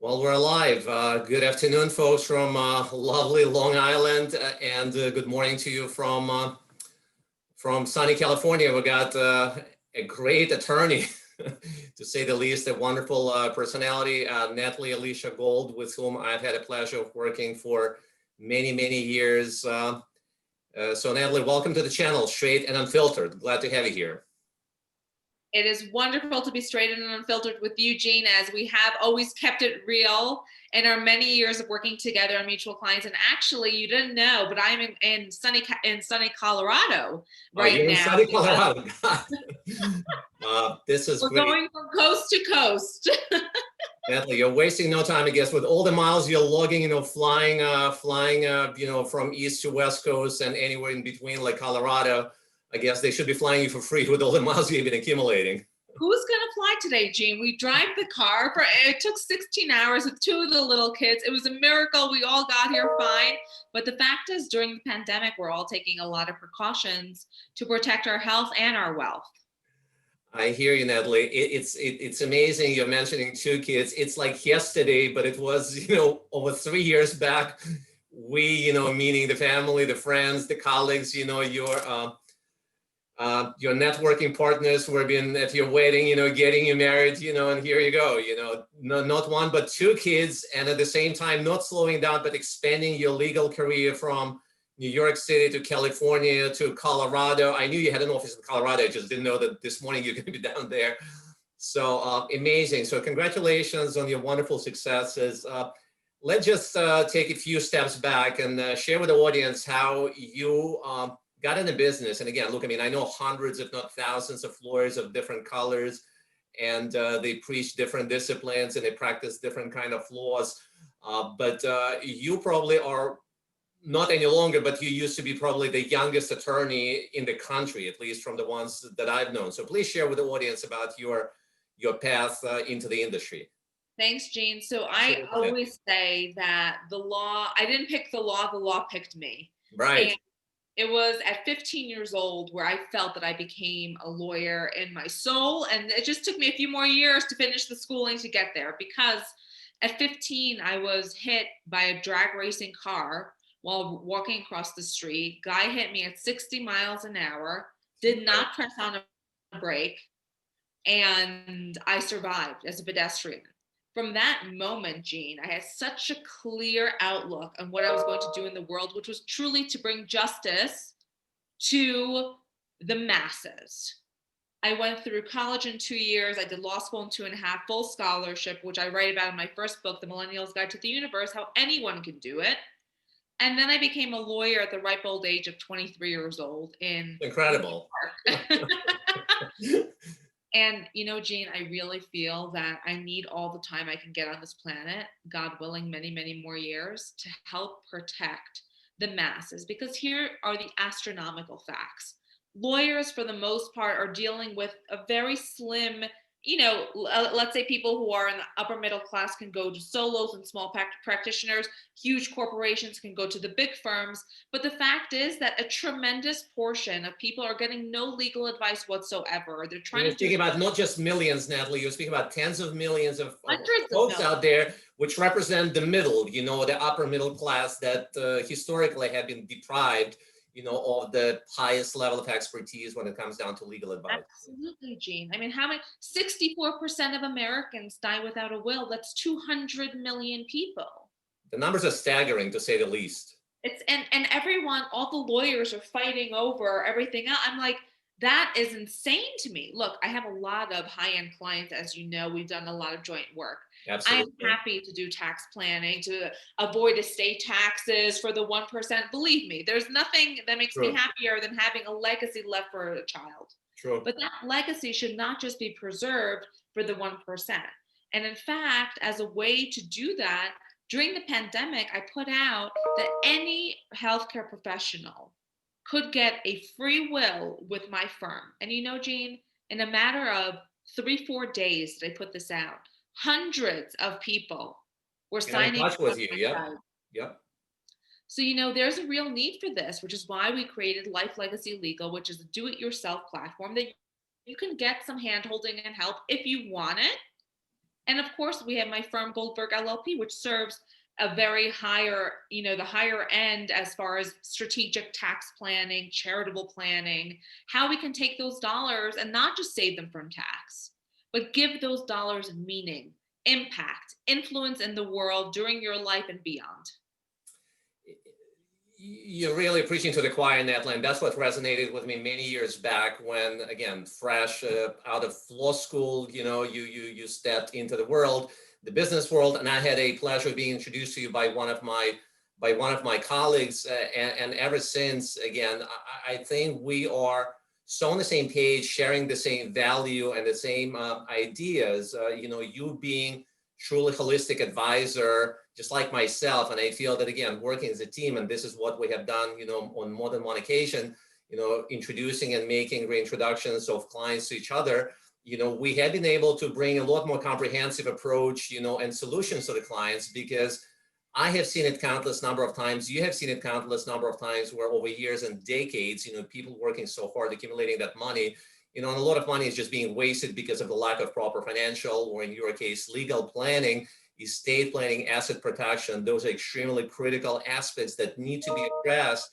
Well, we're live. Good afternoon, folks, from lovely Long Island, and good morning to you from sunny California. We got a great attorney, to say the least, a wonderful personality, Natalie Elisha Gold, with whom I've had a pleasure of working for many, many years. So, Natalie, welcome to the channel, Straight and Unfiltered. Glad to have you here. It is wonderful to be straight and unfiltered with you, Jean, as we have always kept it real in our many years of working together on mutual clients. And actually, you didn't know, but I'm in sunny Colorado right You're in now. sunny Colorado. This is We're great. going from coast to coast. Natalie, you're wasting no time, I guess, with all the miles you're logging, flying, from east to west coast and anywhere in between, like Colorado. I guess they should be flying you for free with all the miles you've been accumulating. Who's going to fly today, Jean? We drive the car. It took 16 hours with two of the little kids. It was a miracle. We all got here fine. But the fact is, during the pandemic, we're all taking a lot of precautions to protect our health and our wealth. I hear you, Natalie. It's amazing you're mentioning two kids. It's like yesterday, but it was, over 3 years back. We, meaning the family, the friends, the colleagues, your networking partners who have been at your wedding, getting you married, and here you go, not one, but two kids. And at the same time, not slowing down, but expanding your legal career from New York City to California to Colorado. I knew you had an office in Colorado. I just didn't know that this morning you're going to be down there. So amazing. So congratulations on your wonderful successes. Let's just take a few steps back and share with the audience how you got into business. And again, look, I know hundreds, if not thousands of lawyers of different colors, and they preach different disciplines and they practice different kind of laws. But you probably are not any longer, but you used to be probably the youngest attorney in the country, at least from the ones that I've known. So please share with the audience about your path into the industry. Thanks, Jean. So I always say that the law, I didn't pick the law picked me. Right. And it was at 15 years old where I felt that I became a lawyer in my soul. And it just took me a few more years to finish the schooling to get there, because at 15, I was hit by a drag racing car while walking across the street. Guy hit me at 60 miles an hour, did not press on a brake, and I survived as a pedestrian. From that moment, Jean, I had such a clear outlook on what I was going to do in the world, which was truly to bring justice to the masses. I went through college in 2 years. I did law school in 2.5, full scholarship, which I write about in my first book, The Millennial's Guide to the Universe, how anyone can do it. And then I became a lawyer at the ripe old age of 23 years old in Incredible. And, Jean, I really feel that I need all the time I can get on this planet, God willing, many, many more years, to help protect the masses, because here are the astronomical facts. Lawyers, for the most part, are dealing with a very slim, let's say people who are in the upper middle class can go to solos and small practitioners. Huge corporations can go to the big firms. But the fact is that a tremendous portion of people are getting no legal advice whatsoever. They're trying to speak about not just millions, Natalie. You're speaking about tens of millions of folks of out there, which represent the middle, the upper middle class that historically have been deprived of the highest level of expertise when it comes down to legal advice. Absolutely, Jean. How many, 64% of Americans die without a will. That's 200 million people. The numbers are staggering, to say the least. And everyone, all the lawyers are fighting over everything else. I'm like, that is insane to me. Look, I have a lot of high-end clients. As you know, we've done a lot of joint work. Absolutely. I am happy to do tax planning, to avoid estate taxes for the 1%. Believe me, there's nothing that makes me happier than having a legacy left for a child. True. But that legacy should not just be preserved for the 1%. And in fact, as a way to do that, during the pandemic, I put out that any healthcare professional could get a free will with my firm. And Jean, in a matter of 3-4 days that I put this out, hundreds of people were signing up with you. Yep. So, there's a real need for this, which is why we created Life Legacy Legal, which is a do-it-yourself platform that you can get some hand-holding and help if you want it. And of course, we have my firm Goldberg LLP, which serves a very higher, the higher end as far as strategic tax planning, charitable planning, how we can take those dollars and not just save them from tax, but give those dollars meaning, impact, influence in the world during your life and beyond. You're really preaching to the choir, Natalie, and that's what resonated with me many years back when, again, fresh out of law school, you stepped into the world, the business world, and I had a pleasure of being introduced to you by one of my colleagues, and ever since, again, I think we are so on the same page, sharing the same value and the same ideas. You being truly holistic advisor, just like myself. And I feel that, again, working as a team, and this is what we have done, on more than one occasion, introducing and making reintroductions of clients to each other, we have been able to bring a lot more comprehensive approach, and solutions to the clients, because I have seen it countless number of times. You have seen it countless number of times where over years and decades, people working so hard, accumulating that money, and a lot of money is just being wasted because of the lack of proper financial, or in your case, legal planning, estate planning, asset protection. Those are extremely critical aspects that need to be addressed.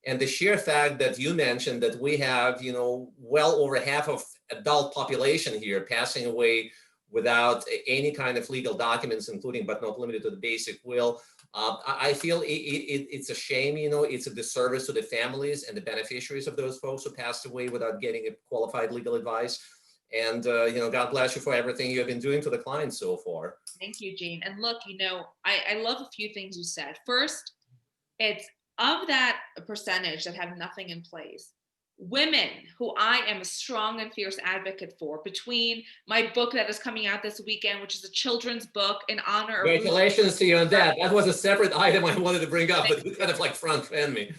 And the sheer fact that you mentioned that we have, well over half of adult population here passing away without any kind of legal documents, including but not limited to the basic will. I feel it's a shame, it's a disservice to the families and the beneficiaries of those folks who passed away without getting a qualified legal advice. And, God bless you for everything you have been doing to the clients so far. Thank you, Gene. And look, I love a few things you said. First, it's of that percentage that have nothing in place. Women, who I am a strong and fierce advocate for, between my book that is coming out this weekend, which is a children's book in honor of— Congratulations to you on that. That was a separate item I wanted to bring up, but you kind of like front-ran me.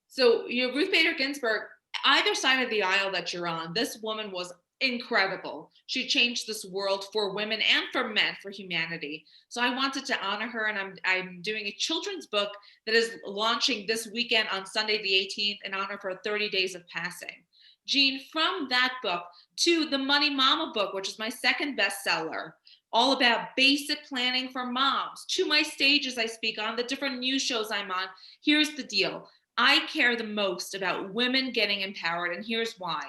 So, Ruth Bader Ginsburg, either side of the aisle that you're on, this woman was incredible. She changed this world for women and for men, for humanity. So I wanted to honor her, and I'm doing a children's book that is launching this weekend on Sunday the 18th in honor for 30 Days of Passing. Gene, from that book to the Money Mama book, which is my second bestseller, all about basic planning for moms, to my stages I speak on, the different news shows I'm on. Here's the deal. I care the most about women getting empowered, and here's why.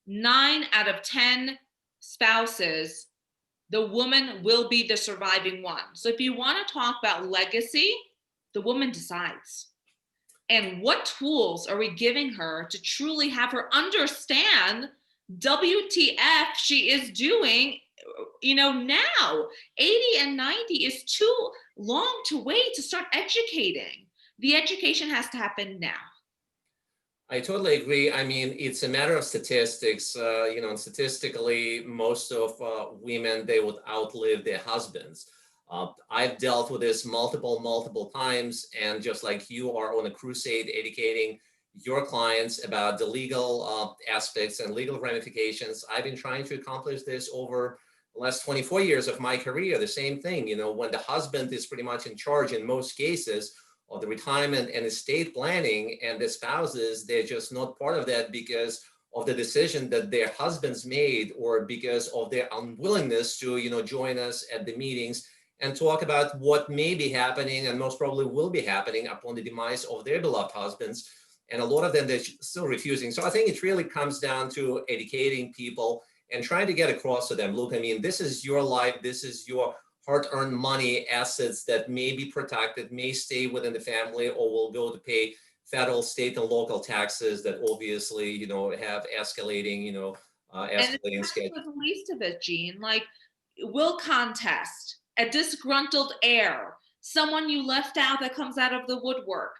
9 out of 10 spouses, the woman will be the surviving one. So if you want to talk about legacy, the woman decides. And what tools are we giving her to truly have her understand WTF she is doing, now? 80 and 90 is too long to wait to start educating. The education has to happen now. I totally agree. I mean, it's a matter of statistics, and statistically, most of women, they would outlive their husbands. I've dealt with this multiple times, and just like you are on a crusade educating your clients about the legal aspects and legal ramifications, I've been trying to accomplish this over the last 24 years of my career. The same thing, when the husband is pretty much in charge in most cases of the retirement and estate planning, and the spouses, they're just not part of that because of the decision that their husbands made, or because of their unwillingness to, join us at the meetings and talk about what may be happening and most probably will be happening upon the demise of their beloved husbands. And a lot of them, they're still refusing. So I think it really comes down to educating people and trying to get across to them, look, I mean, this is your life, this is your hard-earned money, assets that may be protected, may stay within the family, or will go to pay federal, state, and local taxes that obviously, have escalating, escalating schedule. And the least of it, Gene, like will contest, a disgruntled heir, someone you left out that comes out of the woodwork.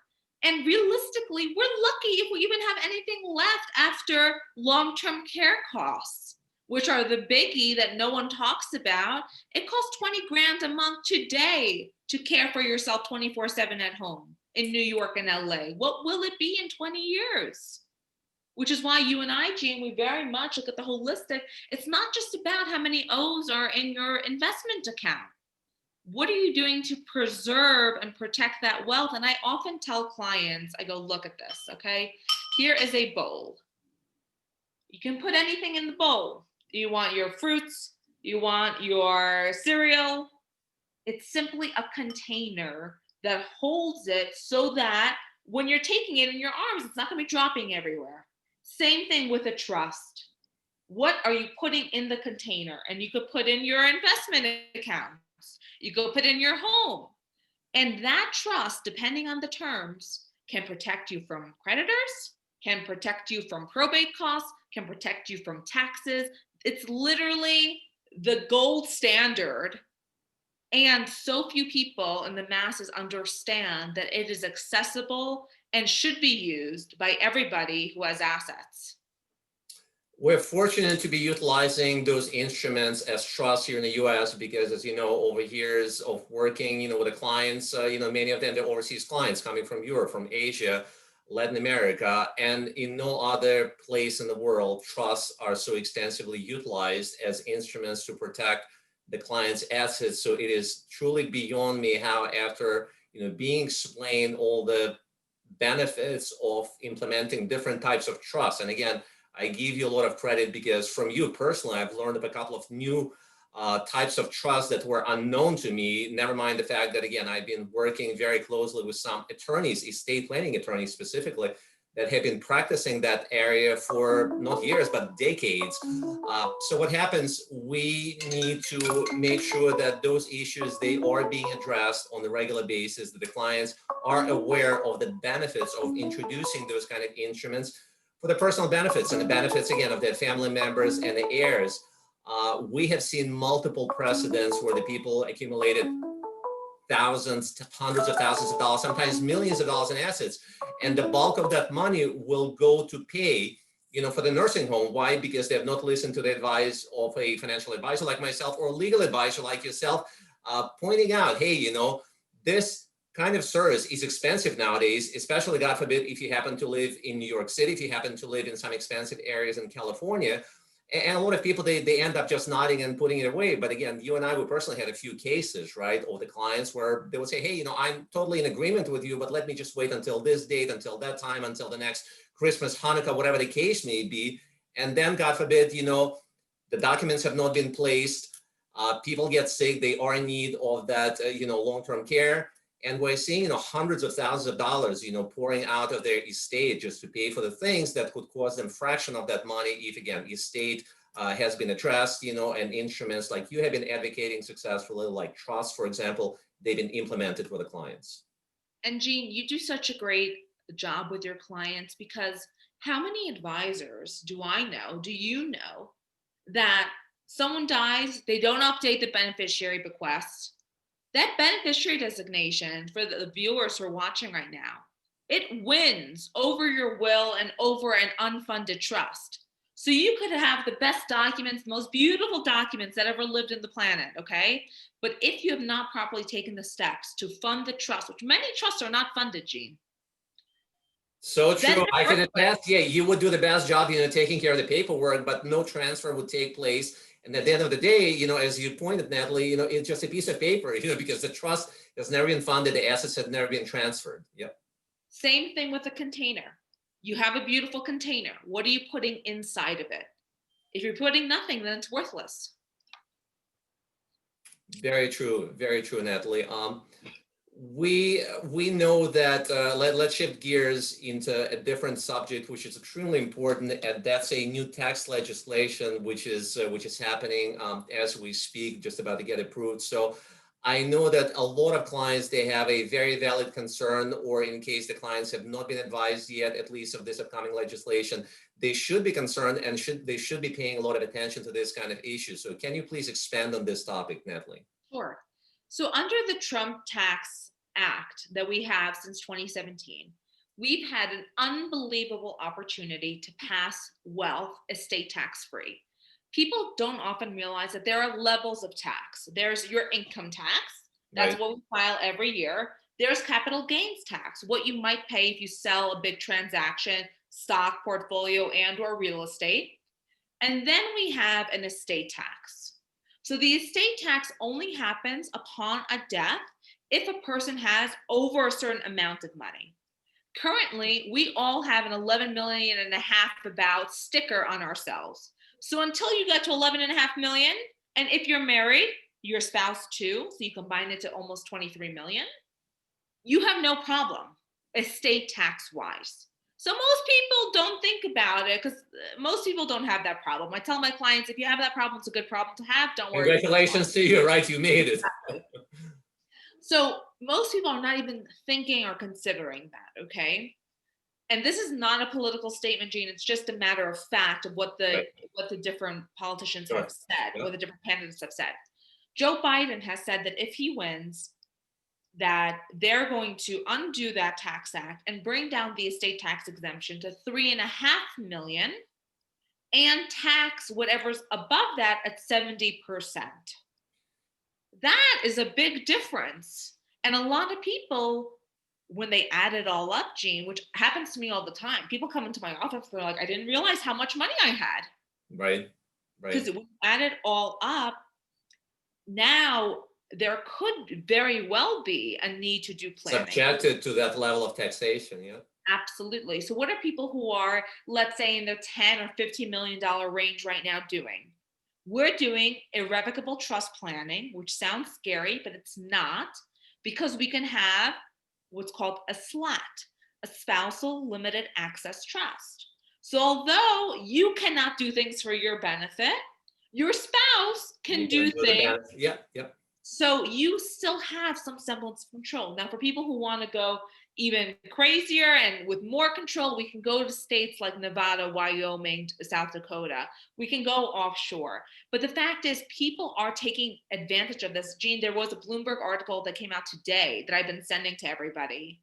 And realistically, we're lucky if we even have anything left after long-term care costs, which are the biggie that no one talks about. It costs 20 grand a month today to care for yourself 24/7 at home in New York and LA. What will it be in 20 years? Which is why you and I, Gene, we very much look at the holistic. It's not just about how many O's are in your investment account. What are you doing to preserve and protect that wealth? And I often tell clients, I go, look at this, okay? Here is a bowl. You can put anything in the bowl. You want your fruits, You want your cereal. It's simply a container that holds it so that when you're taking it in your arms, it's not going to be dropping everywhere. Same thing with a trust. What are you putting in the container? And you could put in your investment accounts, you could put in your home. And that trust, depending on the terms, can protect you from creditors, can protect you from probate costs, can protect you from taxes. It's literally the gold standard. And so few people in the masses understand that it is accessible and should be used by everybody who has assets. We're fortunate to be utilizing those instruments as trusts here in the US because, as you know, over years of working, with the clients, many of them, they're overseas clients coming from Europe, from Asia, Latin America, and in no other place in the world, trusts are so extensively utilized as instruments to protect the client's assets. So it is truly beyond me how after, being explained all the benefits of implementing different types of trust. And again, I give you a lot of credit because from you personally, I've learned of a couple of new types of trust that were unknown to me. Never mind the fact that, again, I've been working very closely with some attorneys, estate planning attorneys specifically, that have been practicing that area for not years, but decades. So what happens, we need to make sure that those issues, they are being addressed on a regular basis, that the clients are aware of the benefits of introducing those kind of instruments for the personal benefits and the benefits, again, of their family members and the heirs. We have seen multiple precedents where the people accumulated thousands to hundreds of thousands of dollars, sometimes millions of dollars in assets. And the bulk of that money will go to pay, for the nursing home. Why? Because they have not listened to the advice of a financial advisor like myself or a legal advisor like yourself, pointing out, hey, this kind of service is expensive nowadays, especially, God forbid, if you happen to live in New York City, if you happen to live in some expensive areas in California. And a lot of people, they end up just nodding and putting it away. But again, you and I, we personally had a few cases, right, of the clients where they would say, hey, I'm totally in agreement with you, but let me just wait until this date, until that time, until the next Christmas, Hanukkah, whatever the case may be. And then, God forbid, the documents have not been placed. People get sick. They are in need of that, long-term care. And we're seeing, hundreds of thousands of dollars, pouring out of their estate just to pay for the things that could cost them a fraction of that money if, again, estate has been addressed, and instruments like you have been advocating successfully, like trust, for example, they've been implemented for the clients. And Jean, you do such a great job with your clients because how many advisors do you know that someone dies, they don't update the beneficiary bequest? That beneficiary designation, for the viewers who are watching right now, it wins over your will and over an unfunded trust. So you could have the best documents, the most beautiful documents that ever lived in the planet, okay? But if you have not properly taken the steps to fund the trust, which many trusts are not funded, Jean. So true. I can attest, yeah, you would do the best job, taking care of the paperwork, but no transfer would take place. And at the end of the day, as you pointed, Natalie, it's just a piece of paper, because the trust has never been funded, the assets have never been transferred. Yep. Same thing with a container. You have a beautiful container. What are you putting inside of it? If you're putting nothing, then it's worthless. Very true, Natalie. We know that let's shift gears into a different subject, which is extremely important, and that's a new tax legislation which is happening as we speak, just about to get approved. So I know that a lot of clients, they have a very valid concern, or in case the clients have not been advised yet, at least of this upcoming legislation, they should be concerned and they should be paying a lot of attention to this kind of issue. So can you please expand on this topic, Natalie? Sure. So under the Trump Tax Act that we have since 2017, we've had an unbelievable opportunity to pass wealth estate tax free. People don't often realize that there are levels of tax. There's your income tax. That's Right. what we file every year. There's capital gains tax, what you might pay if you sell a big transaction, stock portfolio, and or real estate. And then we have an estate tax. So the estate tax only happens upon a death if a person has over a certain amount of money. Currently, we all have an 11 million and a half about sticker on ourselves. So until you get to 11 and a half million, And if you're married, your spouse too, so you combine it to almost 23 million, you have no problem estate tax wise. So most people don't think about it because most people don't have that problem. I tell my clients, if you have that problem, it's a good problem to have. Don't worry. Congratulations to you, right? You made it. Exactly. So most people are not even thinking or considering that, okay? And this is not a political statement, Gene. It's just a matter of fact of what the different politicians Sure. have said, Yeah. what the different candidates have said. Joe Biden has said that if he wins, that they're going to undo that tax act and bring down the estate tax exemption to 3.5 million and tax whatever's above that at 70%. That is a big difference. And a lot of people, when they add it all up, Gene, which happens to me all the time, people come into my office, they're like, I didn't realize how much money I had. Right. Because we add it all up, now there could very well be a need to do planning. Subjected to that level of taxation, yeah. Absolutely. So what are people who are, let's say, in the 10 or $15 million range right now doing? We're doing irrevocable trust planning, which sounds scary, but it's not, because we can have what's called a SLAT, a spousal limited access trust. So although you cannot do things for your benefit, your spouse can do things. Yeah, yeah. So you still have some semblance of control. Now, for people who want to go even crazier and with more control, we can go to states like Nevada, Wyoming, South Dakota. We can go offshore. But the fact is, people are taking advantage of this. Gene, there was a Bloomberg article that came out today that I've been sending to everybody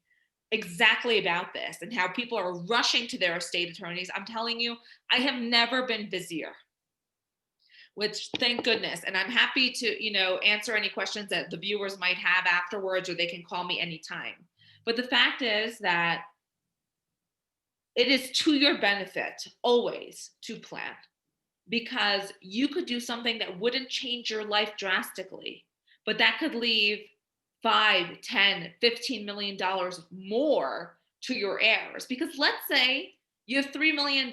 exactly about this and how people are rushing to their estate attorneys. I'm telling you, I have never been busier. Which, thank goodness. And I'm happy to, answer any questions that the viewers might have afterwards, or they can call me anytime. But the fact is that it is to your benefit always to plan, because you could do something that wouldn't change your life drastically, but that could leave 5, 10, $15 million more to your heirs. Because let's say you have $3 million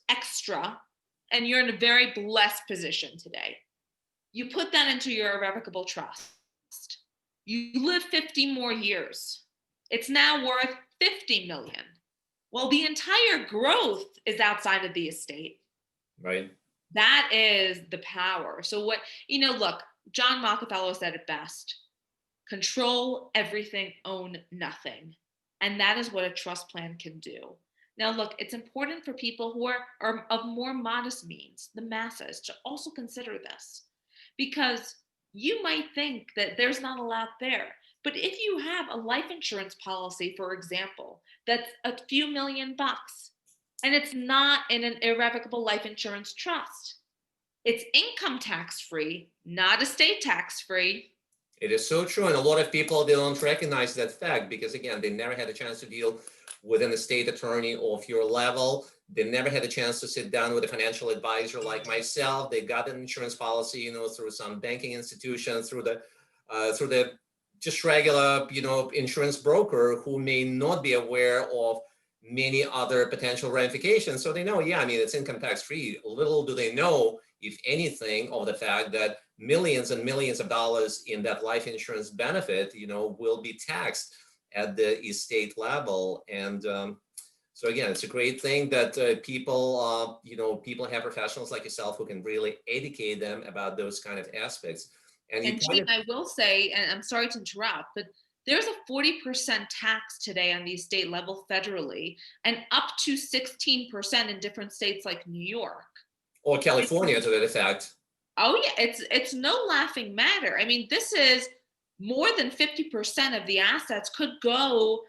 extra and you're in a very blessed position today. You put that into your irrevocable trust. You live 50 more years. It's now worth 50 million. Well, the entire growth is outside of the estate. Right. That is the power. So look, John Rockefeller said it best. Control everything, own nothing. And that is what a trust plan can do. Now, look, it's important for people who are of more modest means, the masses, to also consider this, because you might think that there's not a lot there. But if you have a life insurance policy, for example, that's a few $1,000,000 and it's not in an irrevocable life insurance trust, it's income tax free, not estate tax free. It is so true. And a lot of people, they don't recognize that fact because, again, they never had a chance to deal with an estate attorney of your level. They never had a chance to sit down with a financial advisor like myself. They got an insurance policy, through some banking institution, through the just regular, insurance broker who may not be aware of many other potential ramifications. So they know, it's income tax free. Little do they know, if anything, of the fact that millions and millions of dollars in that life insurance benefit, will be taxed at the estate level. And so again, it's a great thing that people have professionals like yourself who can really educate them about those kind of aspects. And Gene, I will say, and I'm sorry to interrupt, but there's a 40% tax today on the estate level federally, and up to 16% in different states like New York. Or California, to that effect. Oh yeah, it's no laughing matter. I mean, this is more than 50% of the assets could go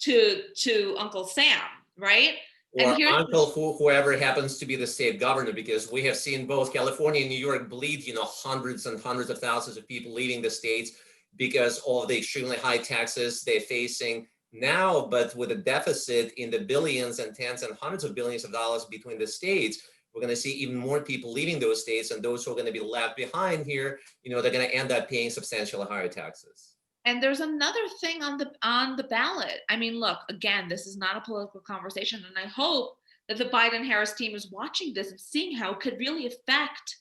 to Uncle Sam, right? Or uncle whoever happens to be the state governor, because we have seen both California and New York bleed, hundreds and hundreds of thousands of people leaving the states because of the extremely high taxes they're facing now, but with a deficit in the billions and tens and hundreds of billions of dollars between the states. We're going to see even more people leaving those states, and those who are going to be left behind here, they're going to end up paying substantially higher taxes. And there's another thing on the ballot. I mean, look, again, this is not a political conversation, and I hope that the Biden-Harris team is watching this and seeing how it could really affect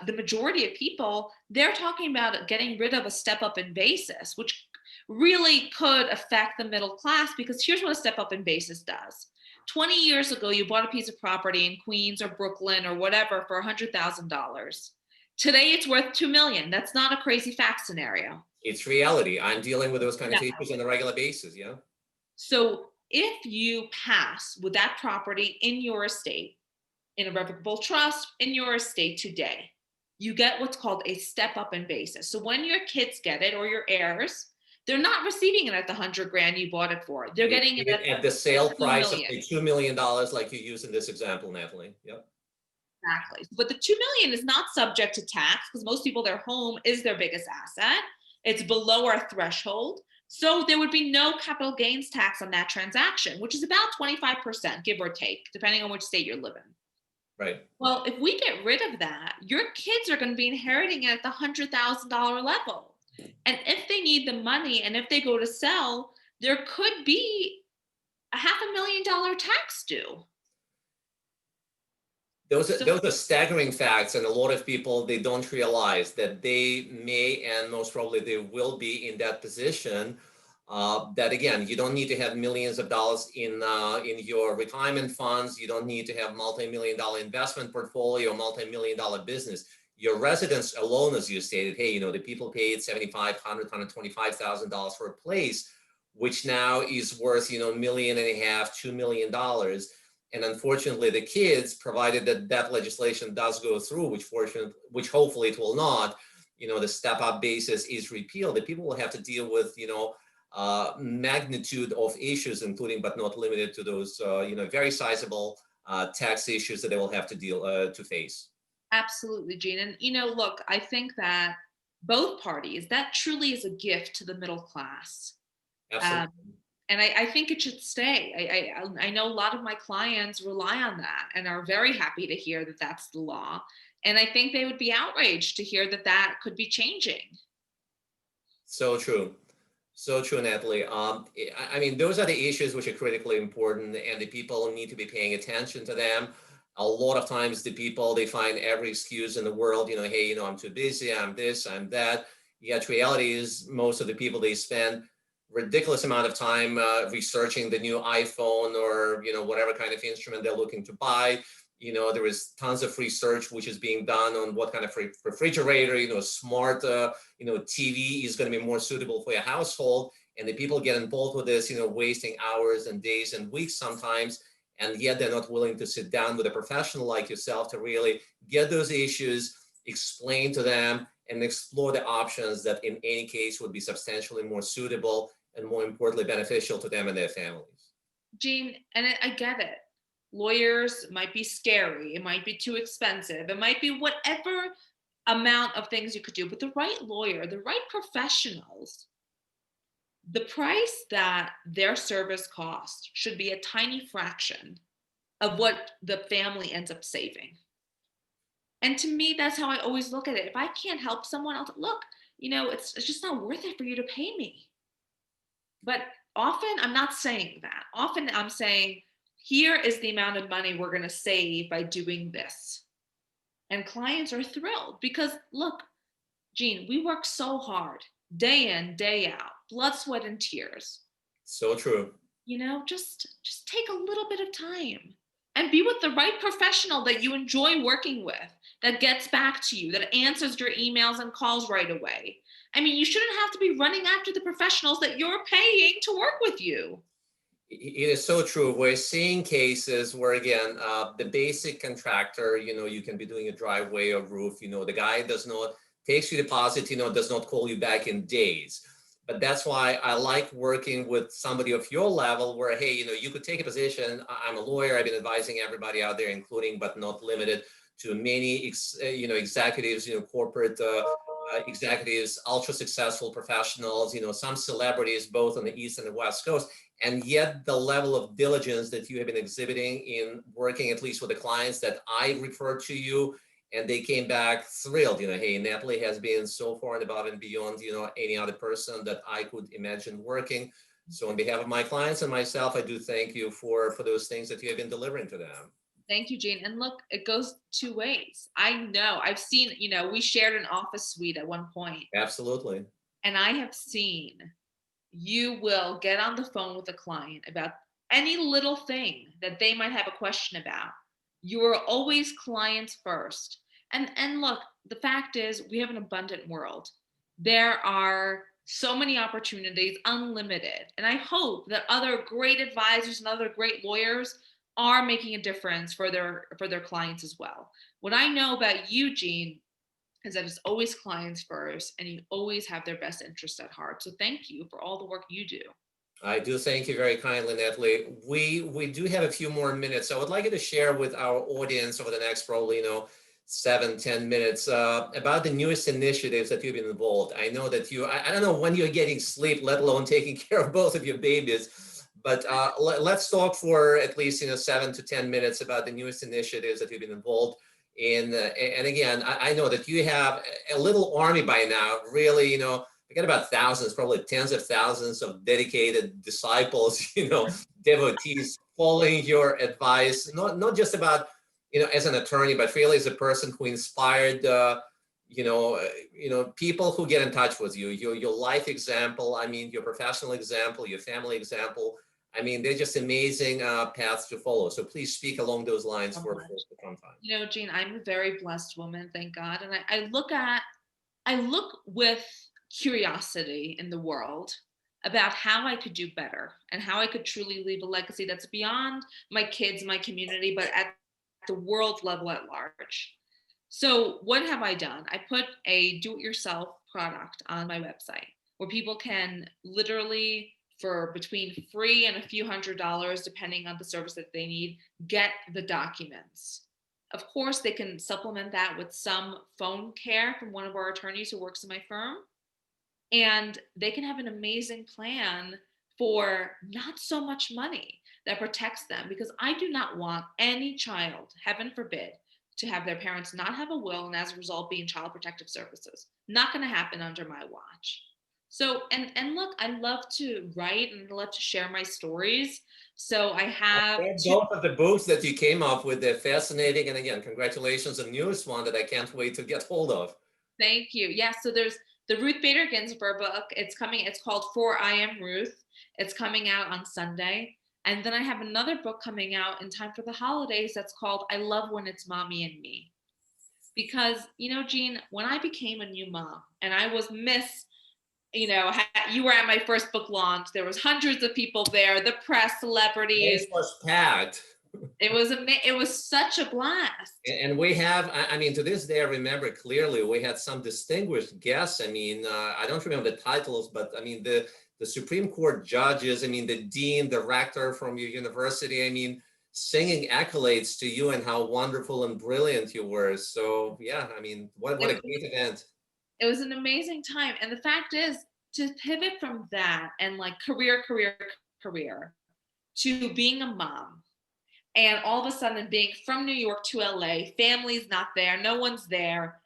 the majority of people, they're talking about getting rid of a step up in basis, which really could affect the middle class, because here's what a step up in basis does. 20 years ago, you bought a piece of property in Queens or Brooklyn or whatever for $100,000. Today, it's worth 2 million. That's not a crazy fact scenario. It's reality. I'm dealing with those kind of Yeah. issues on a regular basis. Yeah. So if you pass with that property in your estate, in a revocable trust, in your estate today, you get what's called a step up in basis. So when your kids get it, or your heirs, they're not receiving it at the 100 grand you bought it for. They're getting it At the sale price of million. $2 million, like you use in this example, Natalie. Yep. Exactly. But the 2 million is not subject to tax, because most people, their home is their biggest asset. It's below our threshold. So there would be no capital gains tax on that transaction, which is about 25%, give or take, depending on which state you're living. Right. Well, if we get rid of that, your kids are going to be inheriting it at the $100,000 level. And if they need the money, and if they go to sell, there could be a $500,000 tax due. Those are staggering facts, and a lot of people, they don't realize that they may, and most probably they will be in that position. That again, you don't need to have millions of dollars in your retirement funds. You don't need to have multi-million-dollar investment portfolio, multi-million-dollar business. Your residence alone, as you stated, hey, the people paid $7,500, $125,000 for a place, which now is worth $1.5 million, $2 million. And unfortunately, the kids, provided that legislation does go through, which hopefully it will not, the step-up basis is repealed, the people will have to deal with, magnitude of issues, including but not limited to those, very sizable tax issues that they will have to face. Absolutely, Gene. And, look, I think that both parties, that truly is a gift to the middle class. Absolutely. And I think it should stay. I know a lot of my clients rely on that and are very happy to hear that that's the law. And I think they would be outraged to hear that that could be changing. So true. So true, Natalie. I mean, those are the issues which are critically important, and the people need to be paying attention to them. A lot of times the people, they find every excuse in the world, hey, I'm too busy, I'm this, I'm that. Yet reality is most of the people, they spend ridiculous amount of time researching the new iPhone or whatever kind of instrument they're looking to buy. There is tons of research which is being done on what kind of refrigerator, smart TV is going to be more suitable for your household. And the people get involved with this, wasting hours and days and weeks sometimes, and yet they're not willing to sit down with a professional like yourself to really get those issues, explain to them, and explore the options that in any case would be substantially more suitable and more importantly beneficial to them and their families. Gene, and I get it. Lawyers might be scary. It might be too expensive. It might be whatever amount of things you could do. But the right lawyer, the right professionals, the price that their service cost should be a tiny fraction of what the family ends up saving. And to me, that's how I always look at it. If I can't help someone else, look, it's just not worth it for you to pay me. But often I'm not saying that. Often I'm saying, here is the amount of money we're going to save by doing this. And clients are thrilled because, look, Gene, we work so hard, day in, day out, blood, sweat, and tears. So true. Just take a little bit of time and be with the right professional that you enjoy working with, that gets back to you, that answers your emails and calls right away. I mean, you shouldn't have to be running after the professionals that you're paying to work with you. It is so true. We're seeing cases where, again, the basic contractor, you can be doing a driveway or roof, the guy takes your deposit, does not call you back in days. But that's why I like working with somebody of your level where, hey, you could take a position. I'm a lawyer. I've been advising everybody out there, including but not limited to many, executives, corporate executives, ultra successful professionals, some celebrities, both on the East and the West Coast. And yet the level of diligence that you have been exhibiting in working, at least with the clients that I referred to you, and they came back thrilled, hey, Natalie has been so far and above and beyond, any other person that I could imagine working. So on behalf of my clients and myself, I do thank you for those things that you have been delivering to them. Thank you, Jane. And look, it goes two ways. I know I've seen, we shared an office suite at one point, Absolutely. and I have seen you will get on the phone with a client about any little thing that they might have a question about. You are always clients first. And look, the fact is we have an abundant world. There are so many opportunities, unlimited. And I hope that other great advisors and other great lawyers are making a difference for their clients as well. What I know about you, Gene, is that it's always clients first and you always have their best interest at heart. So thank you for all the work you do. I do thank you very kindly, Natalie. We do have a few more minutes. I would like you to share with our audience over the next probably, 7-10 minutes about the newest initiatives that you've been involved. I know that I don't know when you're getting sleep, let alone taking care of both of your babies. But let's talk for at least 7 to 10 minutes about the newest initiatives that you've been involved in. And again, I know that you have a little army by now. Really, we got about thousands, probably tens of thousands of dedicated disciples, devotees following your advice. Not just about as an attorney, but really as a person who inspired people who get in touch with you, your life example, I mean, your professional example, your family example. I mean, they're just amazing paths to follow. So please speak along those lines for the come time. Gene, I'm a very blessed woman, thank God. And I look with curiosity in the world about how I could do better and how I could truly leave a legacy that's beyond my kids, my community, but at the world level at large. So what have I done? I put a do-it-yourself product on my website where people can literally, for between free and a few $100s, depending on the service that they need, get the documents. Of course, they can supplement that with some phone care from one of our attorneys who works in my firm. And they can have an amazing plan for not so much money that protects them, because I do not want any child, heaven forbid, to have their parents not have a will and as a result be in child protective services. Not going to happen under my watch. So, and look, I love to write and I love to share my stories. So I have both of the books that you came up with. They're fascinating. And again, congratulations on the newest one that I can't wait to get hold of. Thank you. Yeah, so there's the Ruth Bader Ginsburg book. It's called For I Am Ruth. It's coming out on Sunday. And then I have another book coming out in time for the holidays that's called I Love When It's Mommy and Me. Because, Gene, when I became a new mom and I was Miss, you were at my first book launch, there was hundreds of people there, the press, celebrities. It was packed. It was such a blast. And we have, I mean, to this day, I remember clearly, we had some distinguished guests. I mean, I don't remember the titles, but I mean, the Supreme Court judges, I mean, the dean, the rector from your university, I mean, singing accolades to you and how wonderful and brilliant you were. So yeah, I mean, what a great event. It was an amazing time. And the fact is, to pivot from that and like career to being a mom, and all of a sudden being from New York to LA, family's not there, no one's there,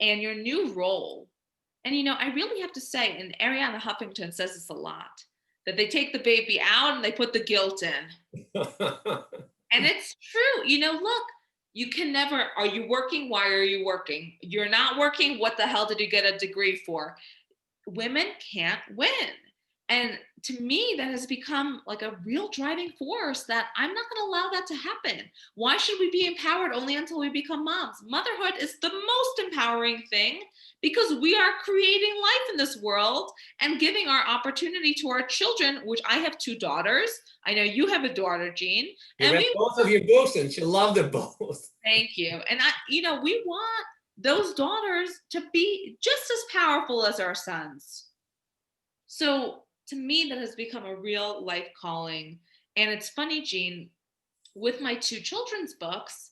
and your new role. And I really have to say, and Ariana Huffington says this a lot, that they take the baby out and they put the guilt in. And it's true. Look, you can never, are you working? Why are you working? You're not working. What the hell did you get a degree for? Women can't win. And to me, that has become like a real driving force that I'm not going to allow that to happen. Why should we be empowered only until we become moms? Motherhood is the most empowering thing because we are creating life in this world and giving our opportunity to our children, which I have 2 daughters. I know you have a daughter, Jean. You read both of your books and she loved them both. Thank you. And we want those daughters to be just as powerful as our sons. So to me, that has become a real life calling. And it's funny, Jean, with my 2 children's books,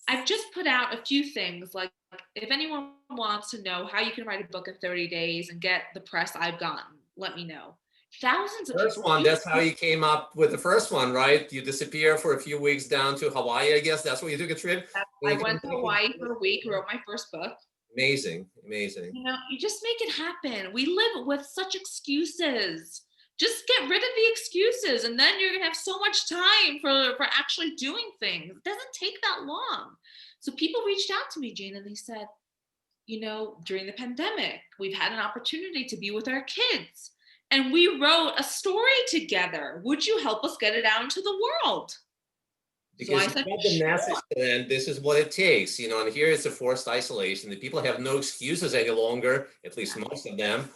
I've just put out a few things. Like if anyone wants to know how you can write a book in 30 days and get the press I've gotten, let me know. Thousands of first one, that's how you came up with the first one, right? You disappear for a few weeks down to Hawaii, I guess. That's where you took a trip? I went to Hawaii for a week, wrote my first book. Amazing. You just make it happen. We live with such excuses Just get rid of the excuses, and then you're gonna have so much time for actually doing things. It doesn't take that long. So people reached out to me, Jane, and they said, during the pandemic, we've had an opportunity to be with our kids, and we wrote a story together. Would you help us get it out into the world? So Because I you said, got the sure. message to them, this is what it takes, and here it's a forced isolation. The people have no excuses any longer, at least most of them.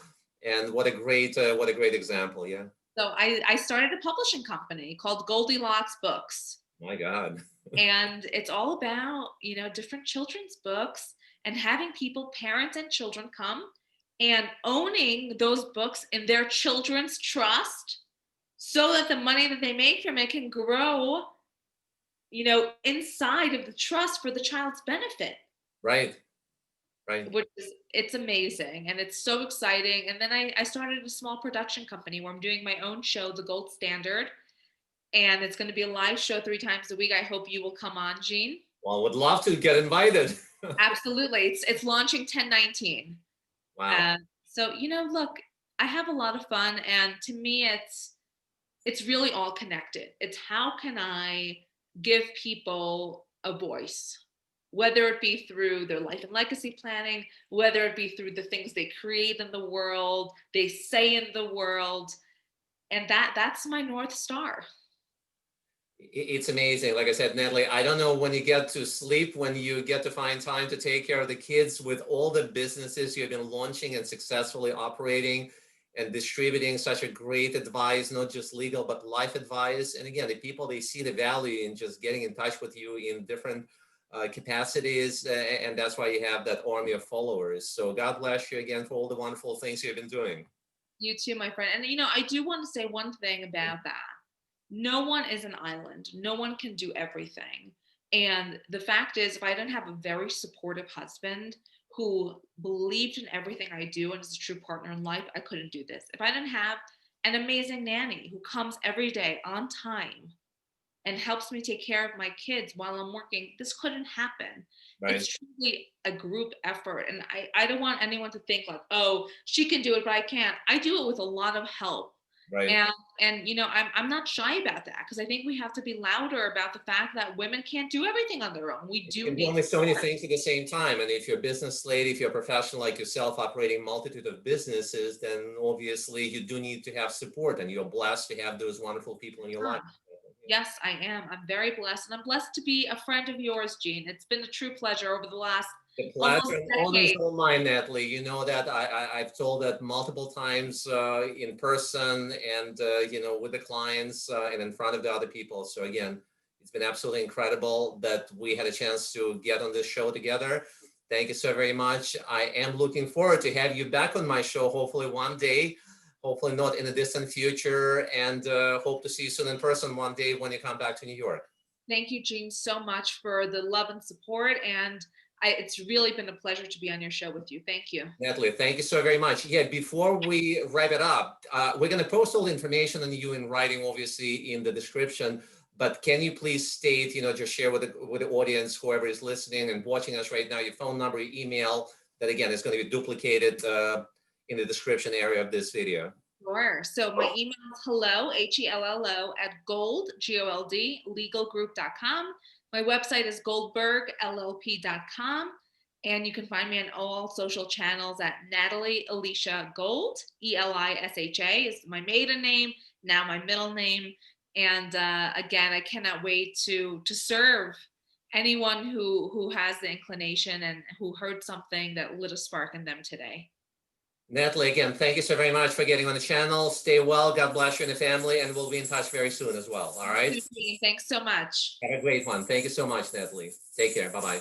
And what a great example, yeah. So I started a publishing company called Goldilocks Books. My God. And it's all about, different children's books and having people, parents and children, come and owning those books in their children's trust so that the money that they make from it can grow, inside of the trust for the child's benefit. Right. Right. Which is, it's amazing and it's so exciting. And then I started a small production company where I'm doing my own show, The Gold Standard. And it's going to be a live show 3 times a week. I hope you will come on, Jean. Well, would love to get invited. Absolutely. It's launching 10/19. Wow. So, look, I have a lot of fun, and to me it's really all connected. It's how can I give people a voice, whether it be through their life and legacy planning, whether it be through the things they create in the world, they say in the world, and that's my North Star. It's amazing. Like I said, Natalie, I don't know when you get to sleep, when you get to find time to take care of the kids with all the businesses you've been launching and successfully operating and distributing such a great advice, not just legal, but life advice. And again, the people, they see the value in just getting in touch with you in different capacities. And that's why you have that army of followers. So God bless you again for all the wonderful things you've been doing. You too, my friend. And, I do want to say one thing about that. No one is an island. No one can do everything. And the fact is, if I didn't have a very supportive husband who believed in everything I do and is a true partner in life, I couldn't do this. If I didn't have an amazing nanny who comes every day on time and helps me take care of my kids while I'm working, this couldn't happen. Right. It's truly a group effort. And I don't want anyone to think like, oh, she can do it, but I can't. I do it with a lot of help. Right. And I'm not shy about that, because I think we have to be louder about the fact that women can't do everything on their own. We do need only so many things at the same time. And if you're a business lady, if you're a professional like yourself operating multitude of businesses, then obviously you do need to have support, and you're blessed to have those wonderful people in your life. Yes, I am. I'm very blessed, and I'm blessed to be a friend of yours, Jean. It's been a true pleasure over the last the pleasure and honor is all mine, Natalie. You know that I've told that multiple times in person and, with the clients and in front of the other people. So again, it's been absolutely incredible that we had a chance to get on this show together. Thank you so very much. I am looking forward to have you back on my show, hopefully one day, hopefully not in the distant future, and hope to see you soon in person one day when you come back to New York. Thank you, Jean, so much for the love and support. And it's really been a pleasure to be on your show with you. Thank you. Natalie, thank you so very much. Yeah, before we wrap it up, we're going to post all the information on you in writing, obviously, in the description. But can you please state, just share with the audience, whoever is listening and watching us right now, your phone number, your email, that again is going to be duplicated in the description area of this video. Sure. So my email is hello, HELLO, at gold, GOLD, legalgroup.com. My website is goldbergllp.com. And you can find me on all social channels at Natalie Elisha Gold, ELISHA is my maiden name, now my middle name. And again, I cannot wait to serve anyone who has the inclination and who heard something that lit a spark in them today. Natalie, again, thank you so very much for getting on the channel. Stay well. God bless you and the family, and we'll be in touch very soon as well. All right. Thanks so much. Have a great one. Thank you so much, Natalie. Take care. Bye-bye.